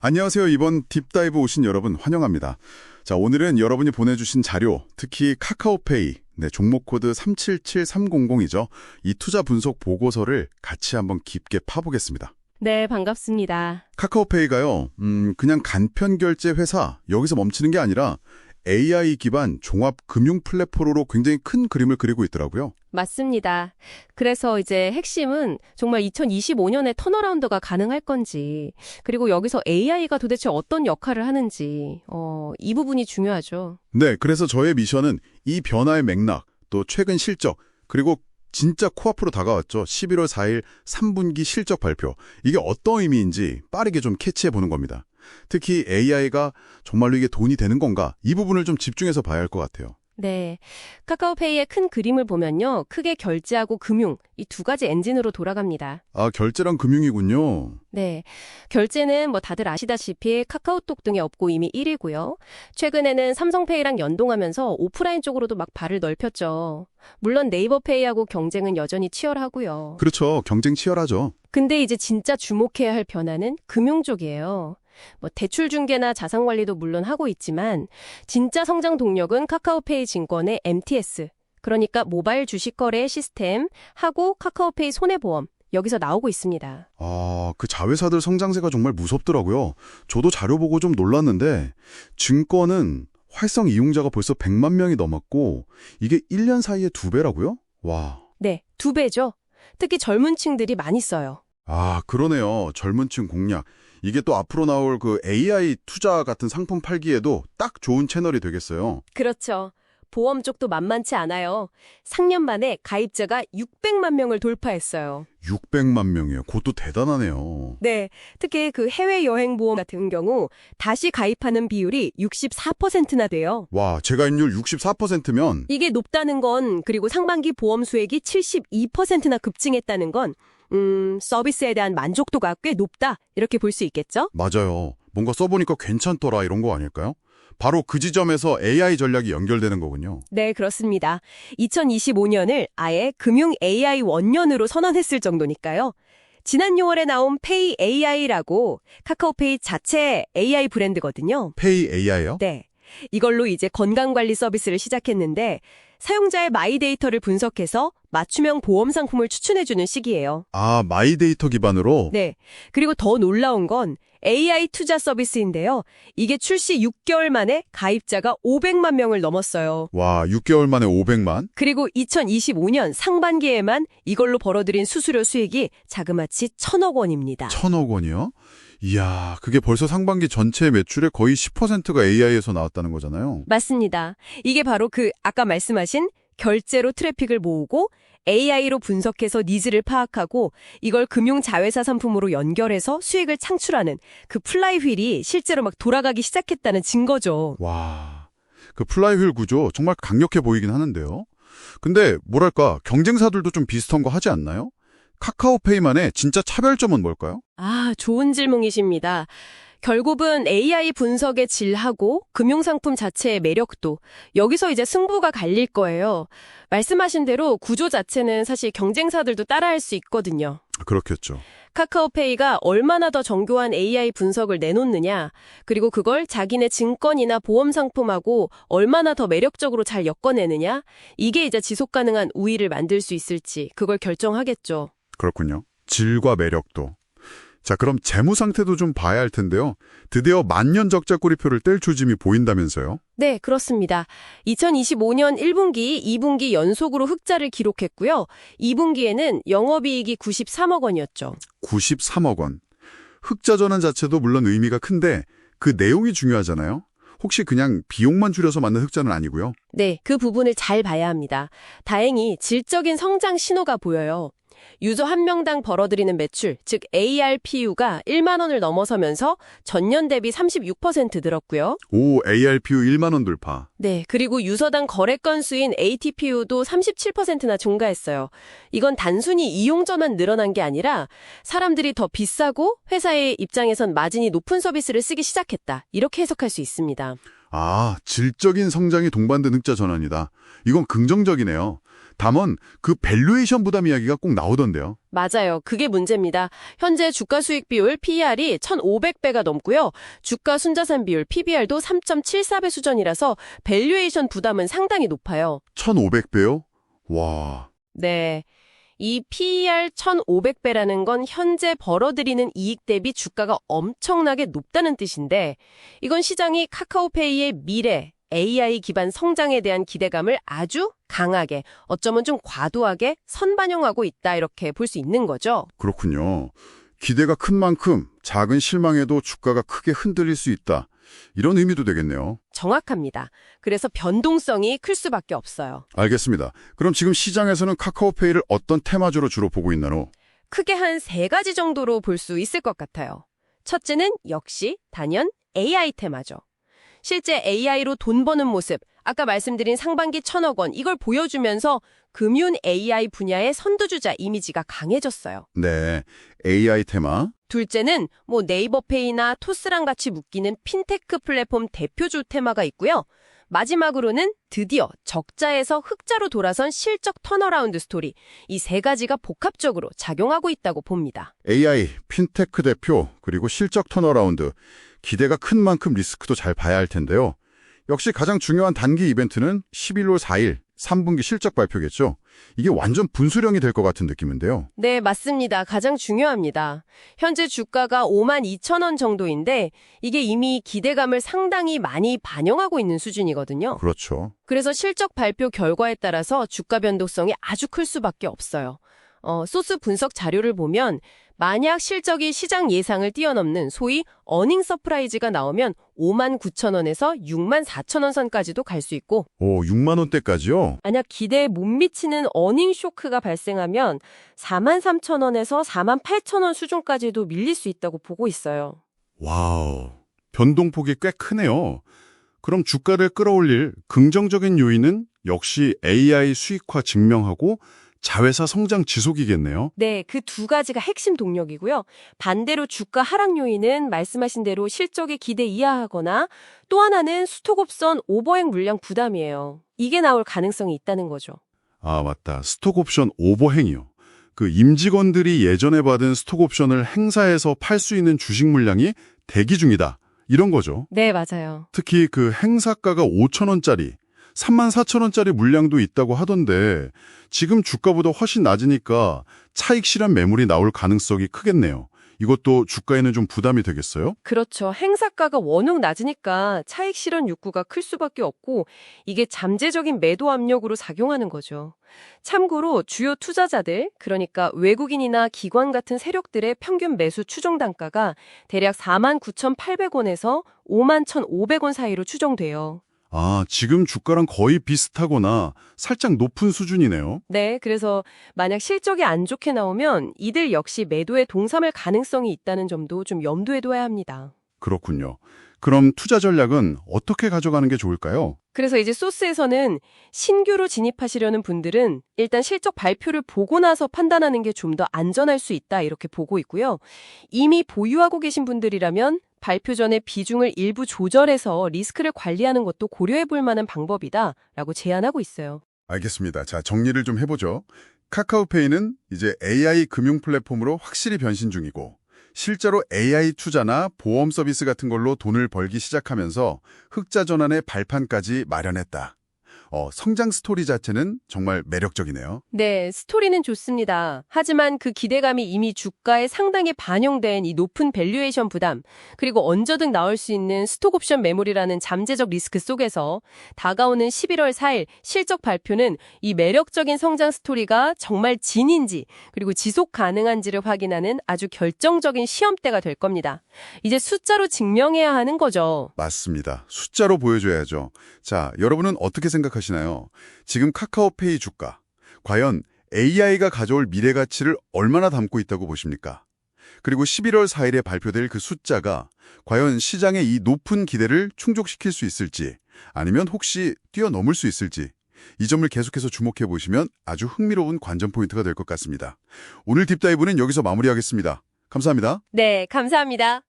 안녕하세요. 이번 딥다이브 오신 여러분 환영합니다. 자, 오늘은 여러분이 보내주신 자료, 특히 카카오페이, 종목 코드 377300이죠. 이 투자 분석 보고서를 같이 한번 깊게 파보겠습니다. 네, 반갑습니다. 카카오페이가요, 그냥 간편 결제 회사, 여기서 멈추는 게 아니라 AI 기반 종합 금융 플랫폼으로 굉장히 큰 그림을 그리고 있더라고요. 맞습니다. 그래서 이제 핵심은 정말 2025년에 턴어라운드가 가능할 건지, 그리고 여기서 AI가 도대체 어떤 역할을 하는지, 이 부분이 중요하죠. 네, 그래서 저의 미션은 이 변화의 맥락, 또 최근 실적, 그리고 진짜 코앞으로 다가왔죠. 11월 4일 3분기 실적 발표. 이게 어떤 의미인지 빠르게 좀 캐치해보는 겁니다. 특히 AI가 정말로 이게 돈이 되는 건가? 이 부분을 좀 집중해서 봐야 할 것 같아요. 네. 카카오페이의 큰 그림을 보면요. 크게 결제하고 금융, 이 두 가지 엔진으로 돌아갑니다. 아, 결제랑 금융이군요. 네. 결제는 뭐 다들 아시다시피 카카오톡 등의 업고 이미 1위고요. 최근에는 삼성페이랑 연동하면서 오프라인 쪽으로도 막 발을 넓혔죠. 물론 네이버페이하고 경쟁은 여전히 치열하고요. 그렇죠. 경쟁 치열하죠. 근데 이제 진짜 주목해야 할 변화는 금융 쪽이에요. 뭐 대출 중개나 자산 관리도 물론 하고 있지만 진짜 성장 동력은 카카오페이 증권의 MTS, 그러니까 모바일 주식 거래 시스템 하고 카카오페이 손해보험, 여기서 나오고 있습니다. 아, 그 자회사들 성장세가 정말 무섭더라고요. 저도 자료 보고 좀 놀랐는데 증권은 활성 이용자가 벌써 100만 명이 넘었고 이게 1년 사이에 2배라고요? 와. 네, 2배죠. 특히 젊은 층들이 많이 써요. 아, 그러네요. 젊은 층 공략. 이게 또 앞으로 나올 그 AI 투자 같은 상품 팔기에도 딱 좋은 채널이 되겠어요. 그렇죠. 보험 쪽도 만만치 않아요. 상년 만에 가입자가 600만 명을 돌파했어요. 600만 명이에요. 그것도 대단하네요. 네, 특히 그 해외여행 보험 같은 경우 다시 가입하는 비율이 64%나 돼요. 와, 재가입률 64%면 이게 높다는 건, 그리고 상반기 보험 수익이 72%나 급증했다는 건 서비스에 대한 만족도가 꽤 높다, 이렇게 볼 수 있겠죠? 맞아요. 뭔가 써보니까 괜찮더라 이런 거 아닐까요? 바로 그 지점에서 AI 전략이 연결되는 거군요. 네, 그렇습니다. 2025년을 아예 금융 AI 원년으로 선언했을 정도니까요. 지난 6월에 나온 페이 AI라고 카카오페이 자체 AI 브랜드거든요. 페이 AI요? 네. 이걸로 이제 건강관리 서비스를 시작했는데 사용자의 마이 데이터를 분석해서 맞춤형 보험 상품을 추천해주는 시기예요. 아, 마이 데이터 기반으로? 네. 그리고 더 놀라운 건 AI 투자 서비스인데요. 이게 출시 6개월 만에 가입자가 500만 명을 넘었어요. 와, 6개월 만에 500만? 그리고 2025년 상반기에만 이걸로 벌어들인 수수료 수익이 자그마치 1,000억 원입니다. 1,000억 원이요? 이야, 그게 벌써 상반기 전체 매출의 거의 10%가 AI에서 나왔다는 거잖아요. 맞습니다. 이게 바로 그 아까 말씀하신 결제로 트래픽을 모으고 AI로 분석해서 니즈를 파악하고 이걸 금융 자회사 상품으로 연결해서 수익을 창출하는 그 플라이휠이 실제로 막 돌아가기 시작했다는 증거죠. 와, 그 플라이휠 구조 정말 강력해 보이긴 하는데요. 근데 뭐랄까, 경쟁사들도 좀 비슷한 거 하지 않나요? 카카오페이만의 진짜 차별점은 뭘까요? 아, 좋은 질문이십니다. 결국은 AI 분석의 질하고 금융상품 자체의 매력도, 여기서 이제 승부가 갈릴 거예요. 말씀하신 대로 구조 자체는 사실 경쟁사들도 따라할 수 있거든요. 그렇겠죠. 카카오페이가 얼마나 더 정교한 AI 분석을 내놓느냐, 그리고 그걸 자기네 증권이나 보험 상품하고 얼마나 더 매력적으로 잘 엮어내느냐, 이게 이제 지속 가능한 우위를 만들 수 있을지 그걸 결정하겠죠. 그렇군요. 질과 매력도. 자, 그럼 재무 상태도 좀 봐야 할 텐데요. 드디어 만년 적자 꼬리표를 뗄 조짐이 보인다면서요? 네, 그렇습니다. 2025년 1분기, 2분기 연속으로 흑자를 기록했고요. 2분기에는 영업이익이 93억 원이었죠. 93억 원. 흑자 전환 자체도 물론 의미가 큰데 그 내용이 중요하잖아요. 혹시 그냥 비용만 줄여서 만든 흑자는 아니고요. 네, 그 부분을 잘 봐야 합니다. 다행히 질적인 성장 신호가 보여요. 유저 한 명당 벌어들이는 매출, 즉 ARPU가 1만 원을 넘어서면서 전년 대비 36% 늘었고요. 오, ARPU 1만 원 돌파. 네, 그리고 유저당 거래 건수인 ATPU도 37%나 증가했어요. 이건 단순히 이용자만 늘어난 게 아니라 사람들이 더 비싸고 회사의 입장에선 마진이 높은 서비스를 쓰기 시작했다, 이렇게 해석할 수 있습니다. 아, 질적인 성장이 동반된 흑자 전환이다. 이건 긍정적이네요. 다만 그 밸류에이션 부담 이야기가 꼭 나오던데요. 맞아요. 그게 문제입니다. 현재 주가 수익 비율 PER이 1,500배가 넘고요. 주가 순자산 비율 PBR도 3.74배 수준이라서 밸류에이션 부담은 상당히 높아요. 1,500배요? 와, 네. 이 PER 1,500배라는 건 현재 벌어들이는 이익 대비 주가가 엄청나게 높다는 뜻인데 이건 시장이 카카오페이의 미래, AI 기반 성장에 대한 기대감을 아주 강하게, 어쩌면 좀 과도하게 선반영하고 있다 이렇게 볼 수 있는 거죠. 그렇군요. 기대가 큰 만큼 작은 실망에도 주가가 크게 흔들릴 수 있다. 이런 의미도 되겠네요. 정확합니다. 그래서 변동성이 클 수밖에 없어요. 알겠습니다. 그럼 지금 시장에서는 카카오페이를 어떤 테마주로 주로 보고 있나요? 크게 한 세 가지 정도로 볼 수 있을 것 같아요. 첫째는 역시 단연 AI 테마죠. 실제 AI로 돈 버는 모습, 아까 말씀드린 상반기 1,000억 원, 이걸 보여주면서 금융 AI 분야의 선두주자 이미지가 강해졌어요. 네, AI 테마. 둘째는 네이버페이나 토스랑 같이 묶이는 핀테크 플랫폼 대표주 테마가 있고요. 마지막으로는 드디어 적자에서 흑자로 돌아선 실적 턴어라운드 스토리. 이 세 가지가 복합적으로 작용하고 있다고 봅니다. AI, 핀테크 대표, 그리고 실적 턴어라운드. 기대가 큰 만큼 리스크도 잘 봐야 할 텐데요. 역시 가장 중요한 단기 이벤트는 11월 4일 3분기 실적 발표겠죠. 이게 완전 분수령이 될 것 같은 느낌인데요. 네, 맞습니다. 가장 중요합니다. 현재 주가가 52,000원 정도인데 이게 이미 기대감을 상당히 많이 반영하고 있는 수준이거든요. 그렇죠. 그래서 실적 발표 결과에 따라서 주가 변동성이 아주 클 수밖에 없어요. 소스 분석 자료를 보면 만약 실적이 시장 예상을 뛰어넘는 소위 어닝 서프라이즈가 나오면 59,000원에서 64,000원 선까지도 갈 수 있고 오, 6만 원대까지요? 만약 기대에 못 미치는 어닝 쇼크가 발생하면 43,000원에서 48,000원 수준까지도 밀릴 수 있다고 보고 있어요. 와우, 변동폭이 꽤 크네요. 그럼 주가를 끌어올릴 긍정적인 요인은 역시 AI 수익화 증명하고 자회사 성장 지속이겠네요. 네, 그 두 가지가 핵심 동력이고요. 반대로 주가 하락 요인은 말씀하신 대로 실적의 기대 이하하거나 또 하나는 스톡옵션 오버행 물량 부담이에요. 이게 나올 가능성이 있다는 거죠. 아, 맞다. 스톡옵션 오버행이요. 그 임직원들이 예전에 받은 스톡옵션을 행사해서 팔 수 있는 주식 물량이 대기 중이다. 이런 거죠. 네, 맞아요. 특히 그 행사가가 5,000원짜리, 34,000원짜리 물량도 있다고 하던데 지금 주가보다 훨씬 낮으니까 차익 실현 매물이 나올 가능성이 크겠네요. 이것도 주가에는 좀 부담이 되겠어요? 그렇죠. 행사가가 워낙 낮으니까 차익 실현 욕구가 클 수밖에 없고 이게 잠재적인 매도 압력으로 작용하는 거죠. 참고로 주요 투자자들, 그러니까 외국인이나 기관 같은 세력들의 평균 매수 추정 단가가 대략 49,800원에서 51,500원 사이로 추정돼요. 아, 지금 주가랑 거의 비슷하거나 살짝 높은 수준이네요. 네, 그래서 만약 실적이 안 좋게 나오면 이들 역시 매도에 동참할 가능성이 있다는 점도 좀 염두에 둬야 합니다. 그렇군요. 그럼 투자 전략은 어떻게 가져가는 게 좋을까요? 그래서 이제 소스에서는 신규로 진입하시려는 분들은 일단 실적 발표를 보고 나서 판단하는 게 좀 더 안전할 수 있다 이렇게 보고 있고요. 이미 보유하고 계신 분들이라면 발표 전에 비중을 일부 조절해서 리스크를 관리하는 것도 고려해 볼 만한 방법이다라고 제안하고 있어요. 알겠습니다. 자, 정리를 좀 해보죠. 카카오페이는 이제 AI 금융 플랫폼으로 확실히 변신 중이고 실제로 AI 투자나 보험 서비스 같은 걸로 돈을 벌기 시작하면서 흑자 전환의 발판까지 마련했다. 성장 스토리 자체는 정말 매력적이네요. 네, 스토리는 좋습니다. 하지만 그 기대감이 이미 주가에 상당히 반영된 이 높은 밸류에이션 부담, 그리고 언제든 나올 수 있는 스톡옵션 매물이라는 잠재적 리스크 속에서 다가오는 11월 4일 실적 발표는 이 매력적인 성장 스토리가 정말 진인지, 그리고 지속 가능한지를 확인하는 아주 결정적인 시험대가 될 겁니다. 이제 숫자로 증명해야 하는 거죠. 맞습니다. 숫자로 보여줘야죠. 자, 여러분은 어떻게 생각하시나요? 지금 카카오페이 주가, 과연 AI가 가져올 미래 가치를 얼마나 담고 있다고 보십니까? 그리고 11월 4일에 발표될 그 숫자가 과연 시장의 이 높은 기대를 충족시킬 수 있을지, 아니면 혹시 뛰어넘을 수 있을지, 이 점을 계속해서 주목해 보시면 아주 흥미로운 관전 포인트가 될 것 같습니다. 오늘 딥다이브는 여기서 마무리하겠습니다. 감사합니다. 네, 감사합니다.